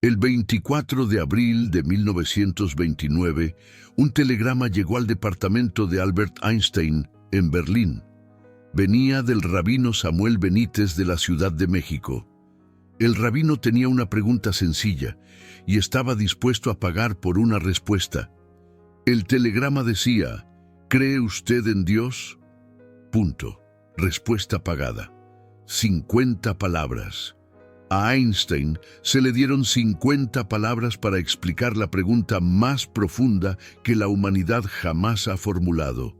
El 24 de abril de 1929, un telegrama llegó al departamento de Albert Einstein, en Berlín. Venía del rabino Samuel Benítez de la Ciudad de México. El rabino tenía una pregunta sencilla y estaba dispuesto a pagar por una respuesta. El telegrama decía: ¿cree usted en Dios? Punto. Respuesta pagada. 50 palabras. A Einstein se le dieron 50 palabras para explicar la pregunta más profunda que la humanidad jamás ha formulado.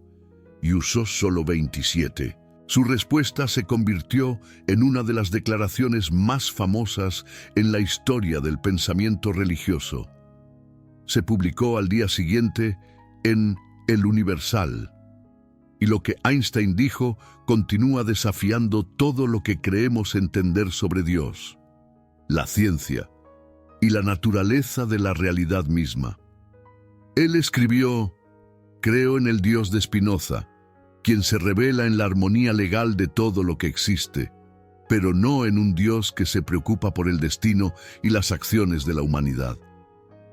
Y usó solo 27. Su respuesta se convirtió en una de las declaraciones más famosas en la historia del pensamiento religioso. Se publicó al día siguiente en El Universal. Y lo que Einstein dijo continúa desafiando todo lo que creemos entender sobre Dios, la ciencia y la naturaleza de la realidad misma. Él escribió: creo en el Dios de Spinoza, quien se revela en la armonía legal de todo lo que existe, pero no en un Dios que se preocupa por el destino y las acciones de la humanidad.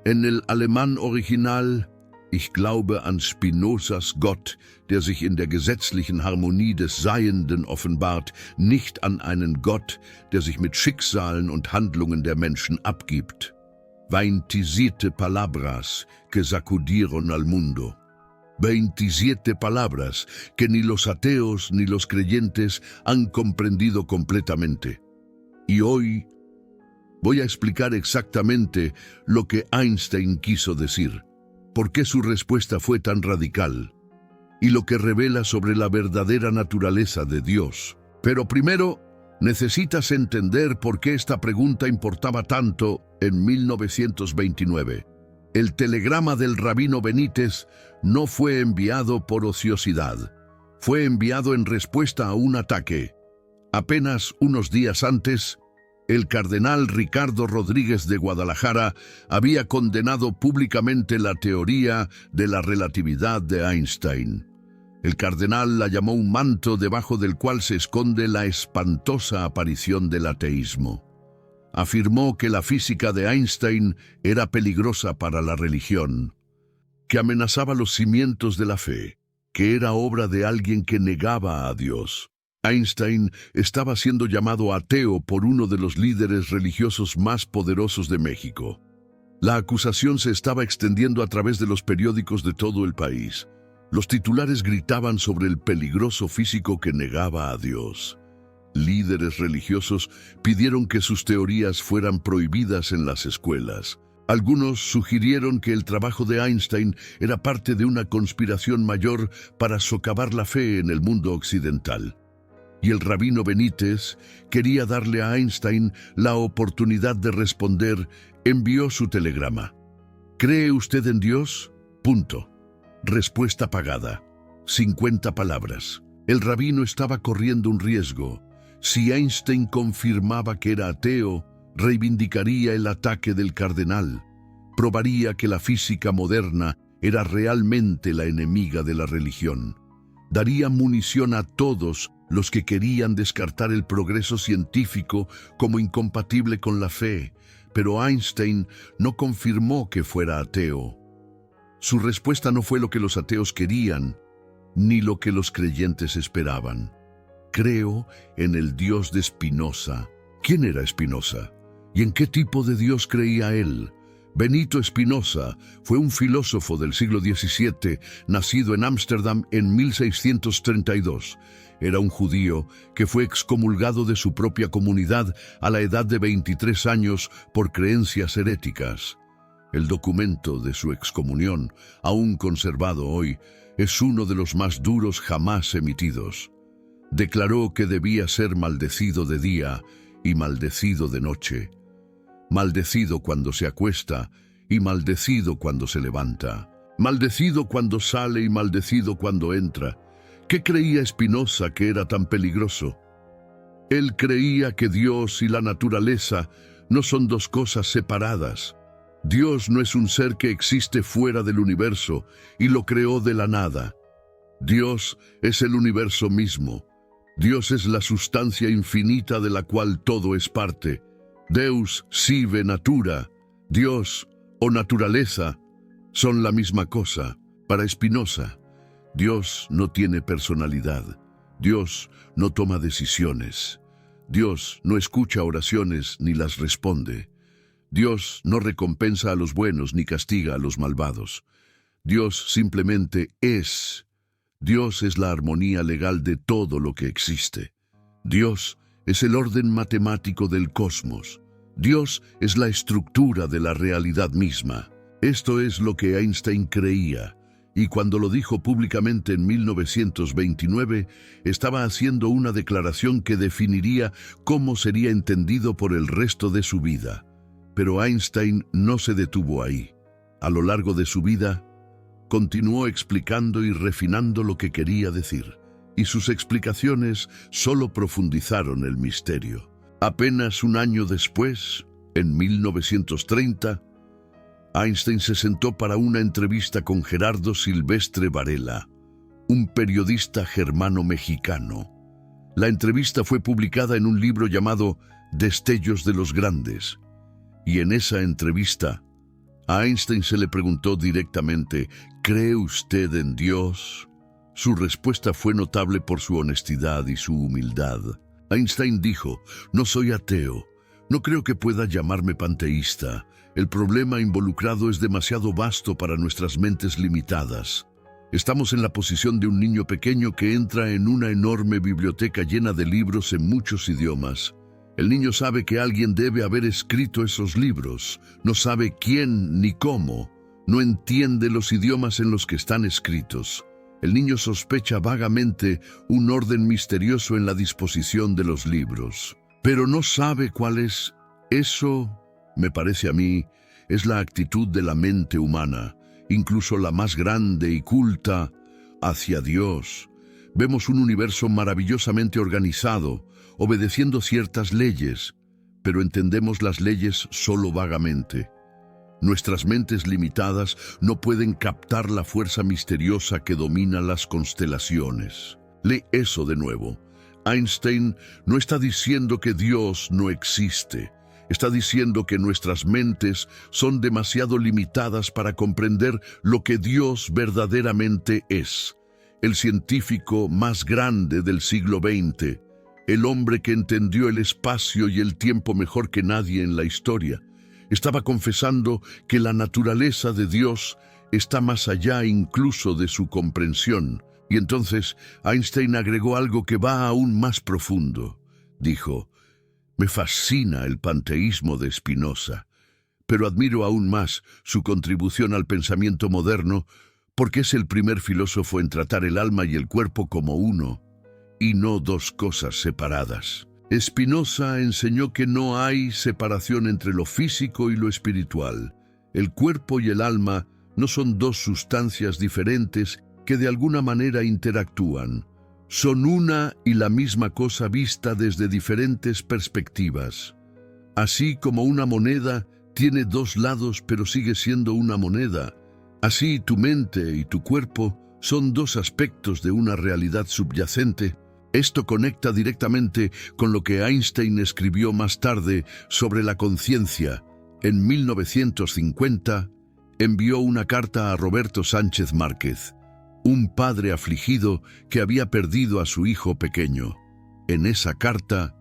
En el alemán original: Ich glaube an Spinozas Gott, der sich in der gesetzlichen Harmonie des Seienden offenbart, nicht an einen Gott, der sich mit Schicksalen und Handlungen der Menschen abgibt. 27 palabras que sacudieron al mundo. 27 palabras que ni los ateos ni los creyentes han comprendido completamente. Y hoy voy a explicar exactamente lo que Einstein quiso decir, por qué su respuesta fue tan radical y lo que revela sobre la verdadera naturaleza de Dios. Pero primero, necesitas entender por qué esta pregunta importaba tanto en 1929. El telegrama del rabino Benítez no fue enviado por ociosidad. Fue enviado en respuesta a un ataque. Apenas unos días antes, el cardenal Ricardo Rodríguez de Guadalajara había condenado públicamente la teoría de la relatividad de Einstein. El cardenal la llamó un manto debajo del cual se esconde la espantosa aparición del ateísmo. Afirmó que la física de Einstein era peligrosa para la religión, que amenazaba los cimientos de la fe, que era obra de alguien que negaba a Dios. Einstein estaba siendo llamado ateo por uno de los líderes religiosos más poderosos de México. La acusación se estaba extendiendo a través de los periódicos de todo el país. Los titulares gritaban sobre el peligroso físico que negaba a Dios. Líderes religiosos pidieron que sus teorías fueran prohibidas en las escuelas. Algunos sugirieron que el trabajo de Einstein era parte de una conspiración mayor para socavar la fe en el mundo occidental. Y el rabino Benítez quería darle a Einstein la oportunidad de responder. Envió su telegrama: ¿cree usted en Dios? Punto. Respuesta pagada. 50 palabras. El rabino estaba corriendo un riesgo. Si Einstein confirmaba que era ateo, reivindicaría el ataque del cardenal. Probaría que la física moderna era realmente la enemiga de la religión. Daría munición a todos los que querían descartar el progreso científico como incompatible con la fe, pero Einstein no confirmó que fuera ateo. Su respuesta no fue lo que los ateos querían, ni lo que los creyentes esperaban. Creo en el Dios de Spinoza. ¿Quién era Spinoza? ¿Y en qué tipo de Dios creía él? Benito Spinoza fue un filósofo del siglo XVII, nacido en Ámsterdam en 1632. Era un judío que fue excomulgado de su propia comunidad a la edad de 23 años por creencias heréticas. El documento de su excomunión, aún conservado hoy, es uno de los más duros jamás emitidos. Declaró que debía ser maldecido de día y maldecido de noche. Maldecido cuando se acuesta y maldecido cuando se levanta. Maldecido cuando sale y maldecido cuando entra. ¿Qué creía Spinoza que era tan peligroso? Él creía que Dios y la naturaleza no son dos cosas separadas. Dios no es un ser que existe fuera del universo y lo creó de la nada. Dios es el universo mismo. Dios es la sustancia infinita de la cual todo es parte. Deus sive natura, Dios o naturaleza son la misma cosa. Para Spinoza, Dios no tiene personalidad. Dios no toma decisiones. Dios no escucha oraciones ni las responde. Dios no recompensa a los buenos ni castiga a los malvados. Dios simplemente es. Dios es la armonía legal de todo lo que existe. Dios es el orden matemático del cosmos. Dios es la estructura de la realidad misma. Esto es lo que Einstein creía, y cuando lo dijo públicamente en 1929, estaba haciendo una declaración que definiría cómo sería entendido por el resto de su vida. Pero Einstein no se detuvo ahí. A lo largo de su vida, continuó explicando y refinando lo que quería decir, y sus explicaciones solo profundizaron el misterio. Apenas un año después, en 1930, Einstein se sentó para una entrevista con Gerardo Silvestre Varela, un periodista germano-mexicano. La entrevista fue publicada en un libro llamado Destellos de los Grandes, y en esa entrevista, a Einstein se le preguntó directamente, ¿cree usted en Dios? Su respuesta fue notable por su honestidad y su humildad. Einstein dijo, no soy ateo, no creo que pueda llamarme panteísta. El problema involucrado es demasiado vasto para nuestras mentes limitadas. Estamos en la posición de un niño pequeño que entra en una enorme biblioteca llena de libros en muchos idiomas. El niño sabe que alguien debe haber escrito esos libros, no sabe quién ni cómo, no entiende los idiomas en los que están escritos. El niño sospecha vagamente un orden misterioso en la disposición de los libros, pero no sabe cuál es. Eso, me parece a mí, es la actitud de la mente humana, incluso la más grande y culta, hacia Dios. Vemos un universo maravillosamente organizado, obedeciendo ciertas leyes, pero entendemos las leyes solo vagamente. Nuestras mentes limitadas no pueden captar la fuerza misteriosa que domina las constelaciones. Lee eso de nuevo. Einstein no está diciendo que Dios no existe. Está diciendo que nuestras mentes son demasiado limitadas para comprender lo que Dios verdaderamente es. El científico más grande del siglo XX, el hombre que entendió el espacio y el tiempo mejor que nadie en la historia, estaba confesando que la naturaleza de Dios está más allá incluso de su comprensión. Y entonces Einstein agregó algo que va aún más profundo. Dijo, me fascina el panteísmo de Spinoza, pero admiro aún más su contribución al pensamiento moderno porque es el primer filósofo en tratar el alma y el cuerpo como uno, y no dos cosas separadas. Spinoza enseñó que no hay separación entre lo físico y lo espiritual. El cuerpo y el alma no son dos sustancias diferentes que de alguna manera interactúan. Son una y la misma cosa vista desde diferentes perspectivas. Así como una moneda tiene dos lados pero sigue siendo una moneda, así tu mente y tu cuerpo son dos aspectos de una realidad subyacente. Esto conecta directamente con lo que Einstein escribió más tarde sobre la conciencia. En 1950, envió una carta a Roberto Sánchez Márquez, un padre afligido que había perdido a su hijo pequeño. En esa carta,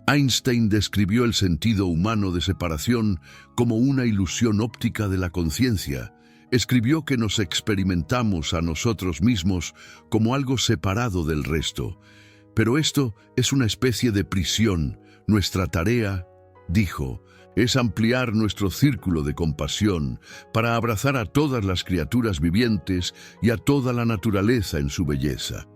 Einstein describió el sentido humano de separación como una ilusión óptica de la conciencia. Escribió que nos experimentamos a nosotros mismos como algo separado del resto. Pero esto es una especie de prisión. Nuestra tarea, dijo, es ampliar nuestro círculo de compasión para abrazar a todas las criaturas vivientes y a toda la naturaleza en su belleza.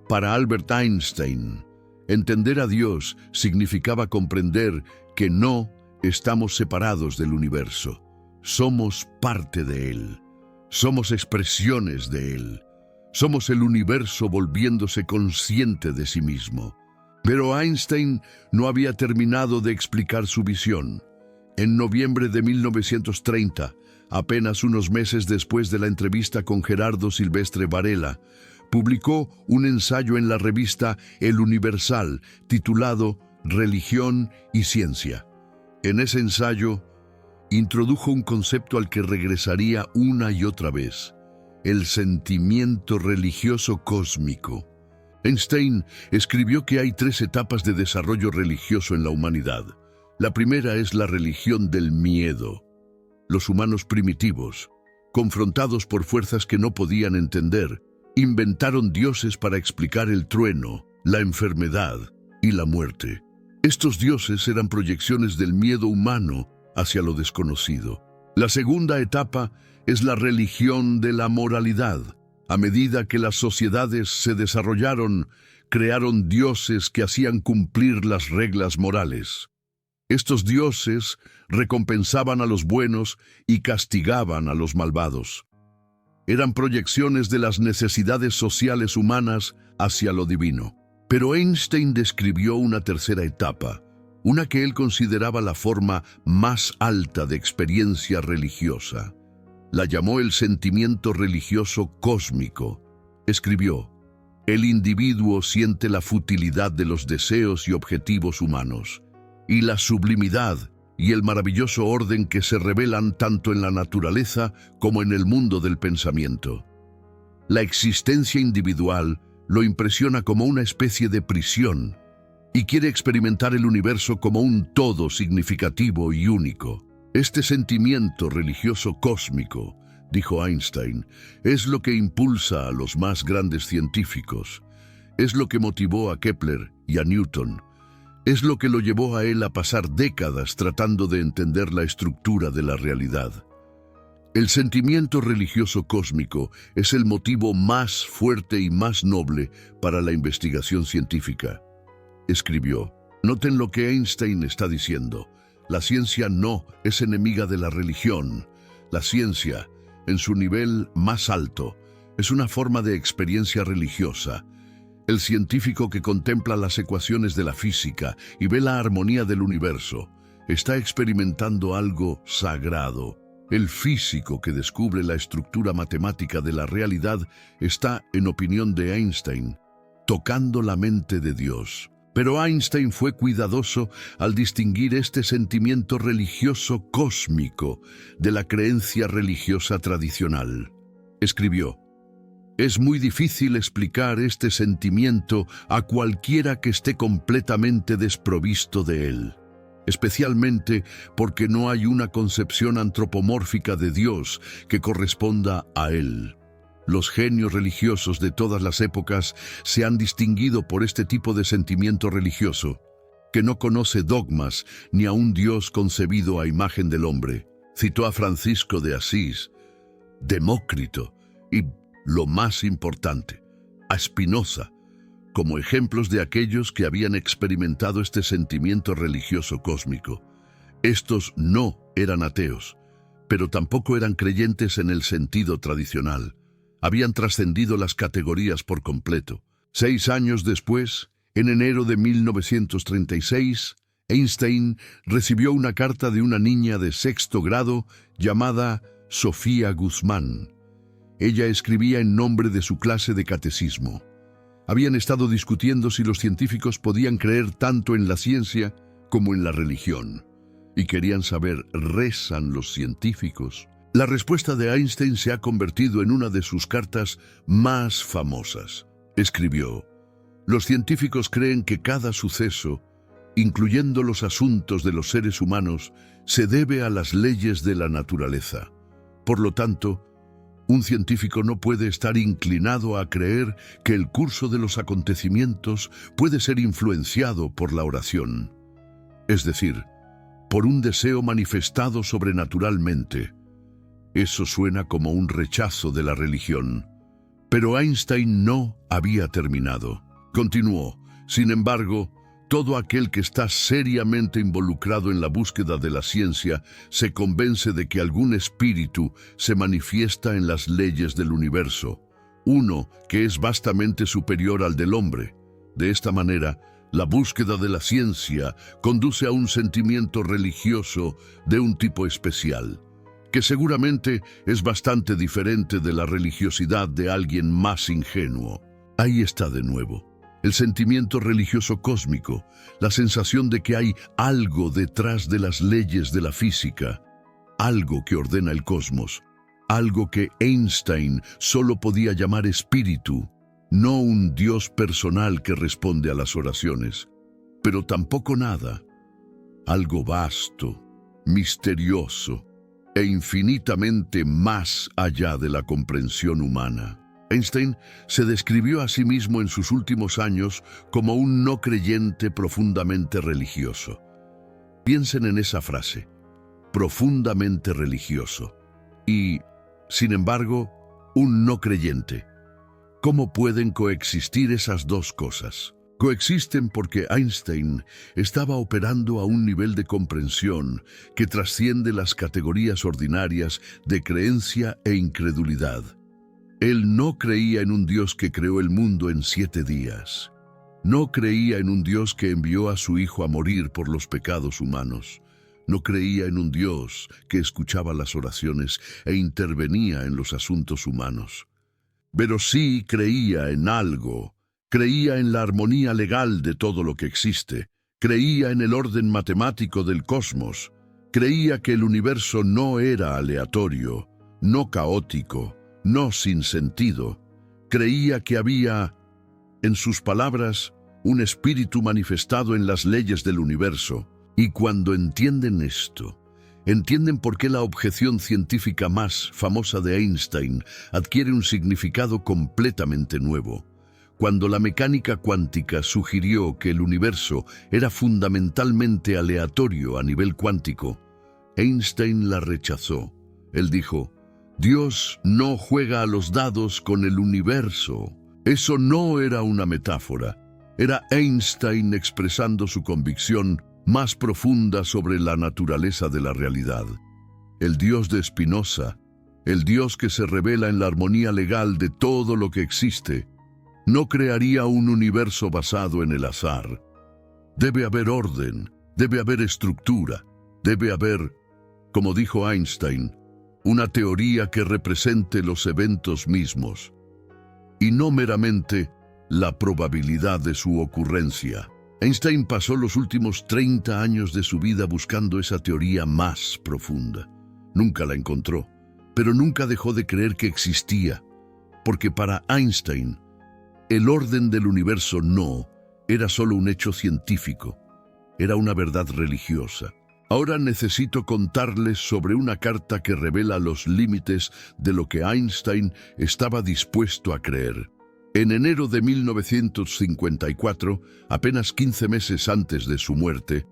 Para Albert Einstein, entender a Dios significaba comprender que no estamos separados del universo. Somos parte de él. Somos expresiones de él. Somos el universo volviéndose consciente de sí mismo. Pero Einstein no había terminado de explicar su visión. En noviembre de 1930, apenas unos meses después de la entrevista con Gerardo Silvestre Varela, publicó un ensayo en la revista El Universal titulado Religión y Ciencia. En ese ensayo, introdujo un concepto al que regresaría una y otra vez: el sentimiento religioso cósmico. Einstein escribió que hay 3 etapas de desarrollo religioso en la humanidad. La primera es la religión del miedo. Los humanos primitivos, confrontados por fuerzas que no podían entender, inventaron dioses para explicar el trueno, la enfermedad y la muerte. Estos dioses eran proyecciones del miedo humano hacia lo desconocido. La segunda etapa es la religión de la moralidad. A medida que las sociedades se desarrollaron, crearon dioses que hacían cumplir las reglas morales. Estos dioses recompensaban a los buenos y castigaban a los malvados. Eran proyecciones de las necesidades sociales humanas hacia lo divino. Pero Einstein describió una tercera etapa, una que él consideraba la forma más alta de experiencia religiosa. La llamó el sentimiento religioso cósmico. Escribió: el individuo siente la futilidad de los deseos y objetivos humanos, y la sublimidad y el maravilloso orden que se revelan tanto en la naturaleza como en el mundo del pensamiento. La existencia individual lo impresiona como una especie de prisión y quiere experimentar el universo como un todo significativo y único. Este sentimiento religioso cósmico, dijo Einstein, es lo que impulsa a los más grandes científicos. Es lo que motivó a Kepler y a Newton. Es lo que lo llevó a él a pasar décadas tratando de entender la estructura de la realidad. El sentimiento religioso cósmico es el motivo más fuerte y más noble para la investigación científica. Escribió: noten lo que Einstein está diciendo. La ciencia no es enemiga de la religión. La ciencia, en su nivel más alto, es una forma de experiencia religiosa. El científico que contempla las ecuaciones de la física y ve la armonía del universo está experimentando algo sagrado. El físico que descubre la estructura matemática de la realidad está, en opinión de Einstein, tocando la mente de Dios. Pero Einstein fue cuidadoso al distinguir este sentimiento religioso cósmico de la creencia religiosa tradicional. Escribió: es muy difícil explicar este sentimiento a cualquiera que esté completamente desprovisto de él, especialmente porque no hay una concepción antropomórfica de Dios que corresponda a él. Los genios religiosos de todas las épocas se han distinguido por este tipo de sentimiento religioso, que no conoce dogmas ni a un Dios concebido a imagen del hombre. Citó a Francisco de Asís, Demócrito y, lo más importante, a Spinoza, como ejemplos de aquellos que habían experimentado este sentimiento religioso cósmico. Estos no eran ateos, pero tampoco eran creyentes en el sentido tradicional. Habían trascendido las categorías por completo. 6 años después, en enero de 1936, Einstein recibió una carta de una niña de 6º grado llamada Sofía Guzmán. Ella escribía en nombre de su clase de catecismo. Habían estado discutiendo si los científicos podían creer tanto en la ciencia como en la religión. Y querían saber, ¿rezan los científicos? La respuesta de Einstein se ha convertido en una de sus cartas más famosas. Escribió: los científicos creen que cada suceso, incluyendo los asuntos de los seres humanos, se debe a las leyes de la naturaleza. Por lo tanto, un científico no puede estar inclinado a creer que el curso de los acontecimientos puede ser influenciado por la oración, es decir, por un deseo manifestado sobrenaturalmente. Eso suena como un rechazo de la religión. Pero Einstein no había terminado. Continuó: sin embargo, todo aquel que está seriamente involucrado en la búsqueda de la ciencia se convence de que algún espíritu se manifiesta en las leyes del universo, uno que es vastamente superior al del hombre. De esta manera, la búsqueda de la ciencia conduce a un sentimiento religioso de un tipo especial, que seguramente es bastante diferente de la religiosidad de alguien más ingenuo. Ahí está de nuevo. El sentimiento religioso cósmico, la sensación de que hay algo detrás de las leyes de la física. algo que ordena el cosmos, algo que Einstein solo podía llamar espíritu, no un Dios personal que responde a las oraciones, pero tampoco nada, algo vasto, misterioso e infinitamente más allá de la comprensión humana. Einstein se describió a sí mismo en sus últimos años como un no creyente profundamente religioso. Piensen en esa frase, profundamente religioso, y, sin embargo, un no creyente. ¿Cómo pueden coexistir esas dos cosas? Coexisten porque Einstein estaba operando a un nivel de comprensión que trasciende las categorías ordinarias de creencia e incredulidad. Él no creía en un Dios que creó el mundo en 7 días. No creía en un Dios que envió a su Hijo a morir por los pecados humanos. No creía en un Dios que escuchaba las oraciones e intervenía en los asuntos humanos. Pero sí creía en algo. Creía en la armonía legal de todo lo que existe. Creía en el orden matemático del cosmos. Creía que el universo no era aleatorio, no caótico, no sin sentido. Creía que había, en sus palabras, un espíritu manifestado en las leyes del universo. Y cuando entienden esto, entienden por qué la objeción científica más famosa de Einstein adquiere un significado completamente nuevo. Cuando la mecánica cuántica sugirió que el universo era fundamentalmente aleatorio a nivel cuántico, Einstein la rechazó. Él dijo, Dios no juega a los dados con el universo. Eso no era una metáfora. Era Einstein expresando su convicción más profunda sobre la naturaleza de la realidad. El Dios de Spinoza, el Dios que se revela en la armonía legal de todo lo que existe, no crearía un universo basado en el azar. Debe haber orden, debe haber estructura, debe haber, como dijo Einstein, una teoría que represente los eventos mismos, y no meramente la probabilidad de su ocurrencia. Einstein pasó los últimos 30 años de su vida buscando esa teoría más profunda. Nunca la encontró, pero nunca dejó de creer que existía, porque para Einstein, el orden del universo no era solo un hecho científico, era una verdad religiosa. Ahora necesito contarles sobre una carta que revela los límites de lo que Einstein estaba dispuesto a creer. En enero de 1954, apenas 15 meses antes de su muerte,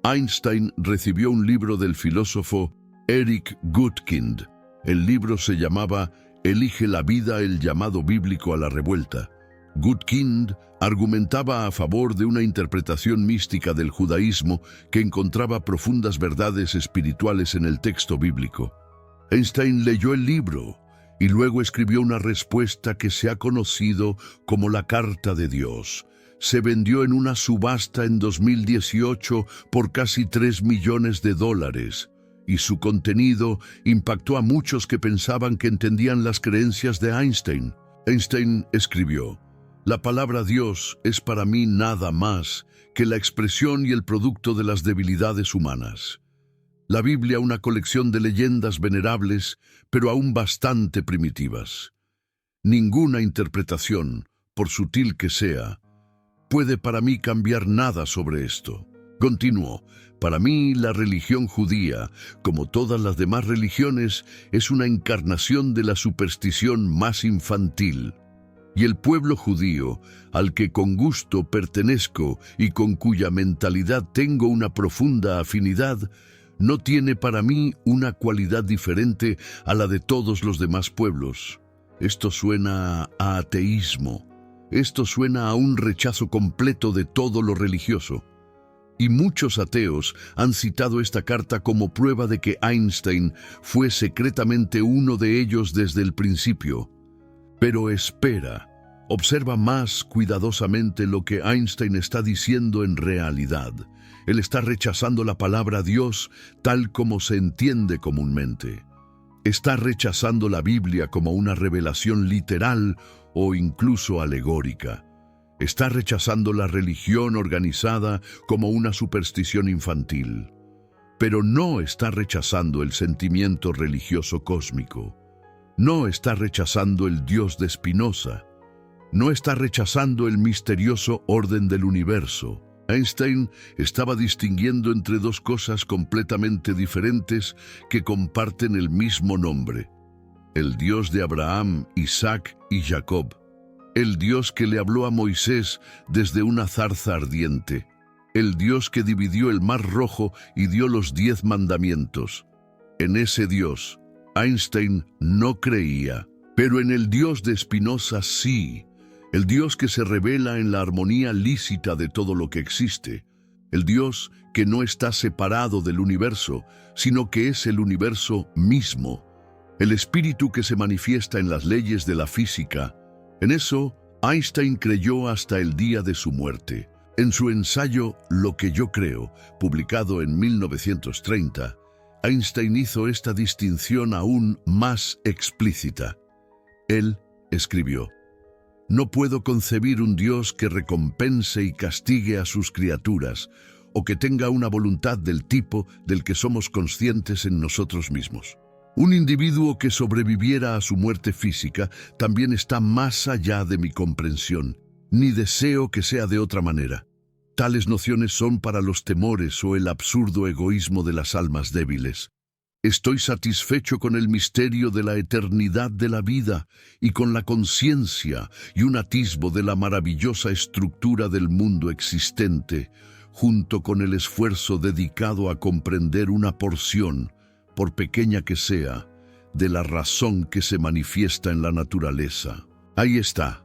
Einstein recibió un libro del filósofo Eric Gutkind. El libro se llamaba Elige la vida, el llamado bíblico a la revuelta. Gutkind argumentaba a favor de una interpretación mística del judaísmo que encontraba profundas verdades espirituales en el texto bíblico. Einstein leyó el libro y luego escribió una respuesta que se ha conocido como la Carta de Dios. Se vendió en una subasta en 2018 por casi $3 millones, y su contenido impactó a muchos que pensaban que entendían las creencias de Einstein. Einstein escribió, la palabra Dios es para mí nada más que la expresión y el producto de las debilidades humanas. La Biblia, una colección de leyendas venerables, pero aún bastante primitivas. Ninguna interpretación, por sutil que sea, puede para mí cambiar nada sobre esto. Continuó, para mí la religión judía, como todas las demás religiones, es una encarnación de la superstición más infantil. Y el pueblo judío, al que con gusto pertenezco y con cuya mentalidad tengo una profunda afinidad, no tiene para mí una cualidad diferente a la de todos los demás pueblos. Esto suena a ateísmo. Esto suena a un rechazo completo de todo lo religioso. Y muchos ateos han citado esta carta como prueba de que Einstein fue secretamente uno de ellos desde el principio. Pero espera, observa más cuidadosamente lo que Einstein está diciendo en realidad. Él está rechazando la palabra Dios tal como se entiende comúnmente. Está rechazando la Biblia como una revelación literal o incluso alegórica. Está rechazando la religión organizada como una superstición infantil. pero no está rechazando el sentimiento religioso cósmico. No está rechazando el Dios de Spinoza. No está rechazando el misterioso orden del universo. Einstein estaba distinguiendo entre dos cosas completamente diferentes que comparten el mismo nombre: el Dios de Abraham, Isaac y Jacob, el Dios que le habló a Moisés desde una zarza ardiente, el Dios que dividió el Mar Rojo y dio los 10 mandamientos. En ese Dios, Einstein no creía, pero en el Dios de Spinoza sí. El Dios que se revela en la armonía lícita de todo lo que existe. El Dios que no está separado del universo, sino que es el universo mismo. El espíritu que se manifiesta en las leyes de la física. En eso, Einstein creyó hasta el día de su muerte. En su ensayo Lo que yo creo, publicado en 1930, Einstein hizo esta distinción aún más explícita. Él escribió: «No puedo concebir un Dios que recompense y castigue a sus criaturas, o que tenga una voluntad del tipo del que somos conscientes en nosotros mismos. Un individuo que sobreviviera a su muerte física también está más allá de mi comprensión, ni deseo que sea de otra manera. Tales nociones son para los temores o el absurdo egoísmo de las almas débiles. Estoy satisfecho con el misterio de la eternidad de la vida y con la conciencia y un atisbo de la maravillosa estructura del mundo existente, junto con el esfuerzo dedicado a comprender una porción, por pequeña que sea, de la razón que se manifiesta en la naturaleza. Ahí está,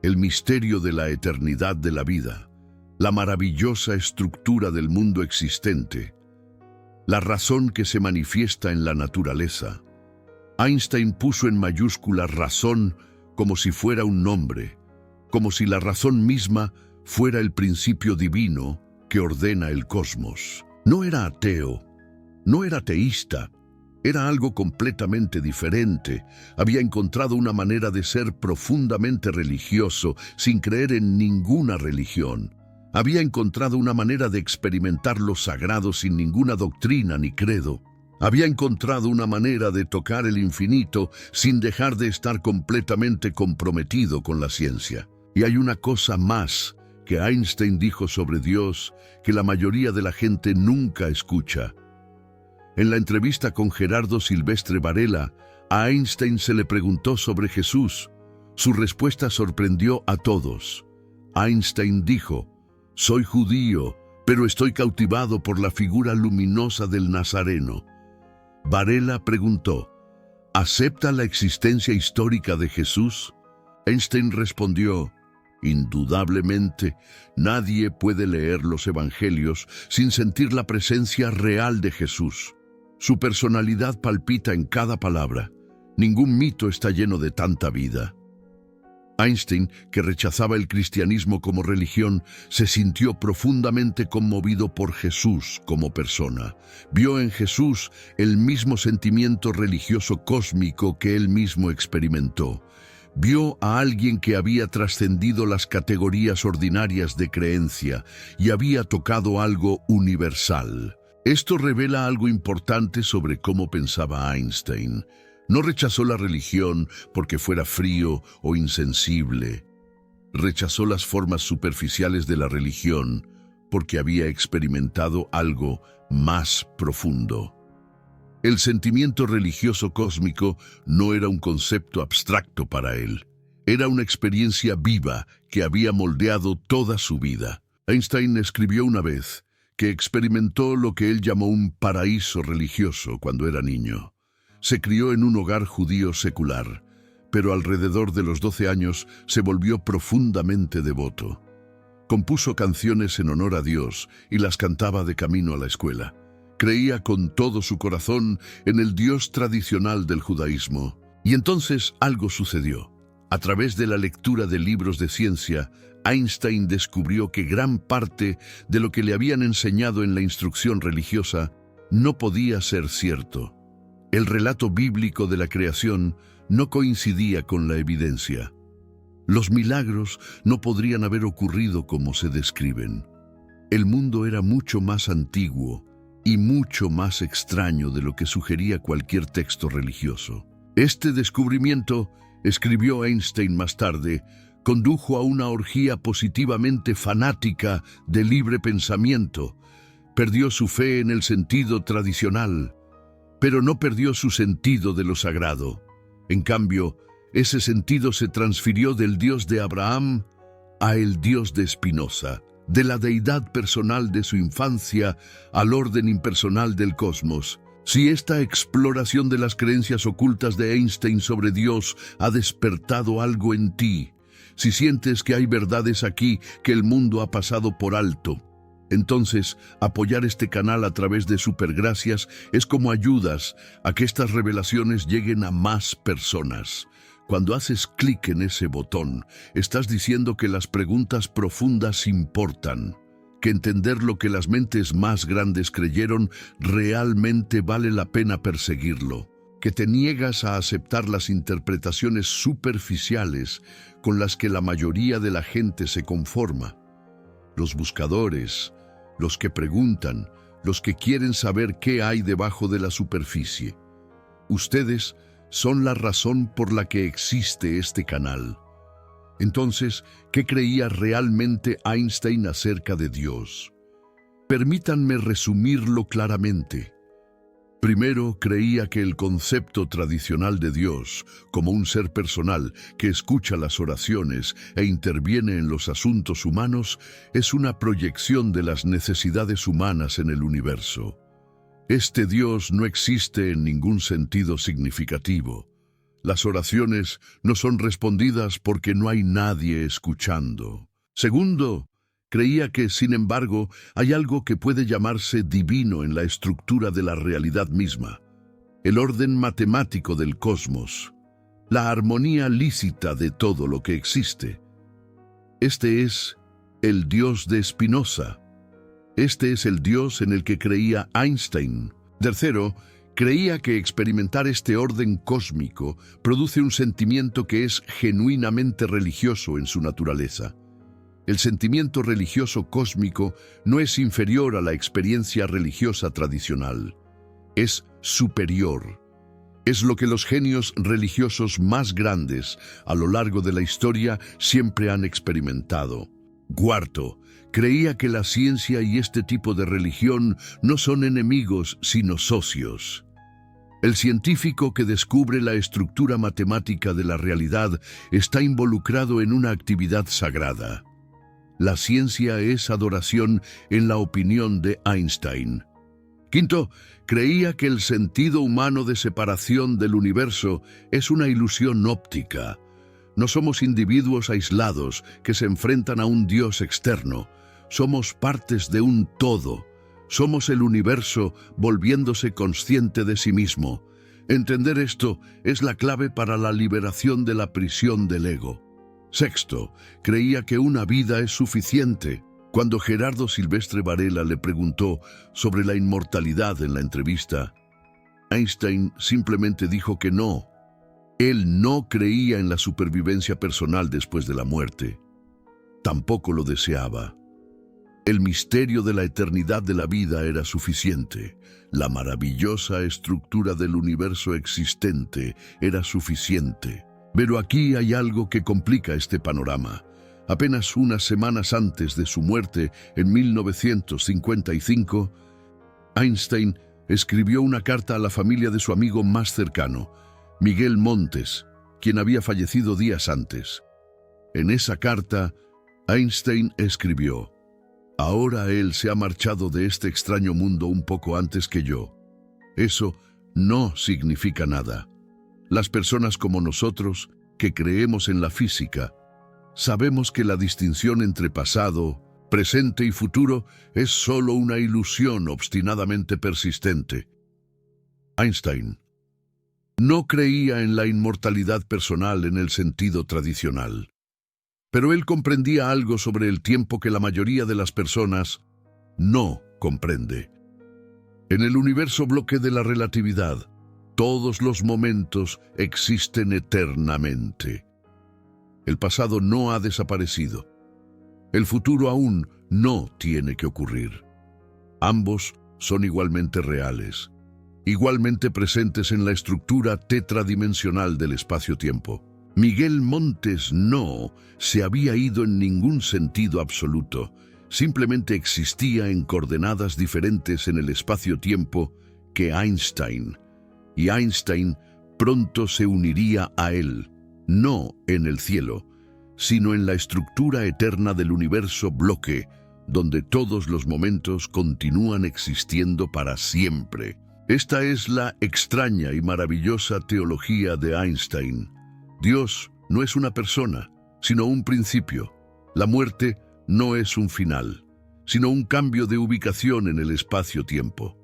el misterio de la eternidad de la vida, la maravillosa estructura del mundo existente, la razón que se manifiesta en la naturaleza». Einstein puso en mayúsculas razón como si fuera un nombre, como si la razón misma fuera el principio divino que ordena el cosmos. No era ateo, no era teísta, era algo completamente diferente. Había encontrado una manera de ser profundamente religioso sin creer en ninguna religión. Había encontrado una manera de experimentar lo sagrado sin ninguna doctrina ni credo. Había encontrado una manera de tocar el infinito sin dejar de estar completamente comprometido con la ciencia. Y hay una cosa más que Einstein dijo sobre Dios que la mayoría de la gente nunca escucha. En la entrevista con Gerardo Silvestre Varela, a Einstein se le preguntó sobre Jesús. Su respuesta sorprendió a todos. Einstein dijo: «Soy judío, pero estoy cautivado por la figura luminosa del Nazareno». Varela preguntó: «¿Acepta la existencia histórica de Jesús?». Einstein respondió: «Indudablemente, nadie puede leer los evangelios sin sentir la presencia real de Jesús. Su personalidad palpita en cada palabra. Ningún mito está lleno de tanta vida». Einstein, que rechazaba el cristianismo como religión, se sintió profundamente conmovido por Jesús como persona. Vio en Jesús el mismo sentimiento religioso cósmico que él mismo experimentó. Vio a alguien que había trascendido las categorías ordinarias de creencia y había tocado algo universal. Esto revela algo importante sobre cómo pensaba Einstein. No rechazó la religión porque fuera frío o insensible. Rechazó las formas superficiales de la religión porque había experimentado algo más profundo. El sentimiento religioso cósmico no era un concepto abstracto para él. Era una experiencia viva que había moldeado toda su vida. Einstein escribió una vez que experimentó lo que él llamó un paraíso religioso cuando era niño. Se crió en un hogar judío secular, pero alrededor de los 12 años se volvió profundamente devoto. Compuso canciones en honor a Dios y las cantaba de camino a la escuela. Creía con todo su corazón en el Dios tradicional del judaísmo. Y entonces algo sucedió. A través de la lectura de libros de ciencia, Einstein descubrió que gran parte de lo que le habían enseñado en la instrucción religiosa no podía ser cierto. El relato bíblico de la creación no coincidía con la evidencia. Los milagros no podrían haber ocurrido como se describen. El mundo era mucho más antiguo y mucho más extraño de lo que sugería cualquier texto religioso. Este descubrimiento, escribió Einstein más tarde, condujo a una orgía positivamente fanática de libre pensamiento. Perdió su fe en el sentido tradicional, pero no perdió su sentido de lo sagrado. En cambio, ese sentido se transfirió del Dios de Abraham a el Dios de Spinoza, de la deidad personal de su infancia al orden impersonal del cosmos. Si esta exploración de las creencias ocultas de Einstein sobre Dios ha despertado algo en ti, si sientes que hay verdades aquí que el mundo ha pasado por alto, entonces apoyar este canal a través de Supergracias es como ayudas a que estas revelaciones lleguen a más personas. Cuando haces clic en ese botón, estás diciendo que las preguntas profundas importan, que entender lo que las mentes más grandes creyeron realmente vale la pena perseguirlo, que te niegas a aceptar las interpretaciones superficiales con las que la mayoría de la gente se conforma. Los buscadores, los que preguntan, los que quieren saber qué hay debajo de la superficie. Ustedes son la razón por la que existe este canal. Entonces, ¿qué creía realmente Einstein acerca de Dios? Permítanme resumirlo claramente. Primero, creía que el concepto tradicional de Dios, como un ser personal que escucha las oraciones e interviene en los asuntos humanos, es una proyección de las necesidades humanas en el universo. Este Dios no existe en ningún sentido significativo. Las oraciones no son respondidas porque no hay nadie escuchando. Segundo, creía que, sin embargo, hay algo que puede llamarse divino en la estructura de la realidad misma, el orden matemático del cosmos, la armonía lícita de todo lo que existe. Este es el Dios de Spinoza. Este es el Dios en el que creía Einstein. Tercero, creía que experimentar este orden cósmico produce un sentimiento que es genuinamente religioso en su naturaleza. El sentimiento religioso cósmico no es inferior a la experiencia religiosa tradicional. Es superior. Es lo que los genios religiosos más grandes a lo largo de la historia siempre han experimentado. Cuarto, creía que la ciencia y este tipo de religión no son enemigos, sino socios. El científico que descubre la estructura matemática de la realidad está involucrado en una actividad sagrada. La ciencia es adoración en la opinión de Einstein. Quinto, creía que el sentido humano de separación del universo es una ilusión óptica. No somos individuos aislados que se enfrentan a un Dios externo. Somos partes de un todo. Somos el universo volviéndose consciente de sí mismo. Entender esto es la clave para la liberación de la prisión del ego. Sexto, creía que una vida es suficiente. Cuando Gerardo Silvestre Varela le preguntó sobre la inmortalidad en la entrevista, Einstein simplemente dijo que no. Él no creía en la supervivencia personal después de la muerte. Tampoco lo deseaba. El misterio de la eternidad de la vida era suficiente. La maravillosa estructura del universo existente era suficiente. Pero aquí hay algo que complica este panorama. Apenas unas semanas antes de su muerte, en 1955, Einstein escribió una carta a la familia de su amigo más cercano, Miguel Montes, quien había fallecido días antes. En esa carta, Einstein escribió: «Ahora él se ha marchado de este extraño mundo un poco antes que yo. Eso no significa nada. Las personas como nosotros, que creemos en la física, sabemos que la distinción entre pasado, presente y futuro es solo una ilusión obstinadamente persistente». Einstein no creía en la inmortalidad personal en el sentido tradicional, pero él comprendía algo sobre el tiempo que la mayoría de las personas no comprende. En el universo bloque de la relatividad, todos los momentos existen eternamente. El pasado no ha desaparecido. El futuro aún no tiene que ocurrir. Ambos son igualmente reales, igualmente presentes en la estructura tetradimensional del espacio-tiempo. Miguel Montes no se había ido en ningún sentido absoluto, simplemente existía en coordenadas diferentes en el espacio-tiempo que Einstein, y Einstein pronto se uniría a él, no en el cielo, sino en la estructura eterna del universo bloque, donde todos los momentos continúan existiendo para siempre. Esta es la extraña y maravillosa teología de Einstein. Dios no es una persona, sino un principio. La muerte no es un final, sino un cambio de ubicación en el espacio-tiempo.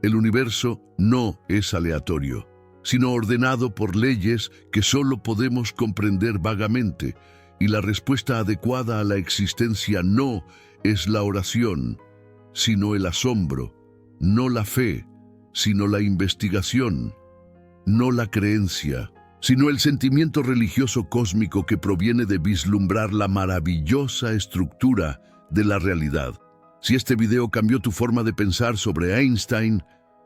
El universo no es aleatorio, sino ordenado por leyes que solo podemos comprender vagamente, y la respuesta adecuada a la existencia no es la oración, sino el asombro, no la fe, sino la investigación, no la creencia, sino el sentimiento religioso cósmico que proviene de vislumbrar la maravillosa estructura de la realidad. Si este video cambió tu forma de pensar sobre Einstein,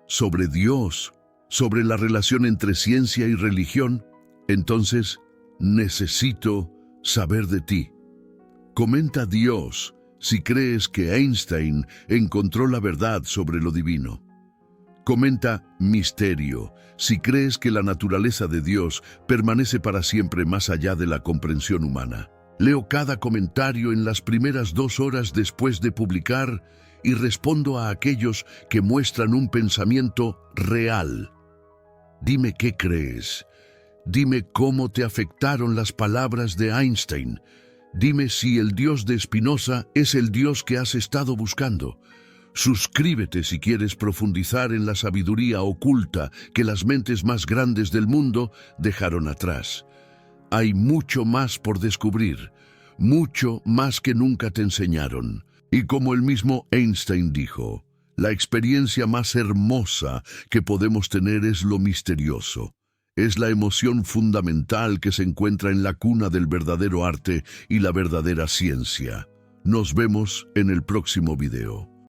sobre Dios, sobre la relación entre ciencia y religión, entonces necesito saber de ti. Comenta Dios si crees que Einstein encontró la verdad sobre lo divino. Comenta misterio si crees que la naturaleza de Dios permanece para siempre más allá de la comprensión humana. Leo cada comentario en las primeras 2 horas después de publicar y respondo a aquellos que muestran un pensamiento real. Dime qué crees. Dime cómo te afectaron las palabras de Einstein. Dime si el Dios de Spinoza es el Dios que has estado buscando. Suscríbete si quieres profundizar en la sabiduría oculta que las mentes más grandes del mundo dejaron atrás. Hay mucho más por descubrir, mucho más que nunca te enseñaron. Y como el mismo Einstein dijo, la experiencia más hermosa que podemos tener es lo misterioso. Es la emoción fundamental que se encuentra en la cuna del verdadero arte y la verdadera ciencia. Nos vemos en el próximo video.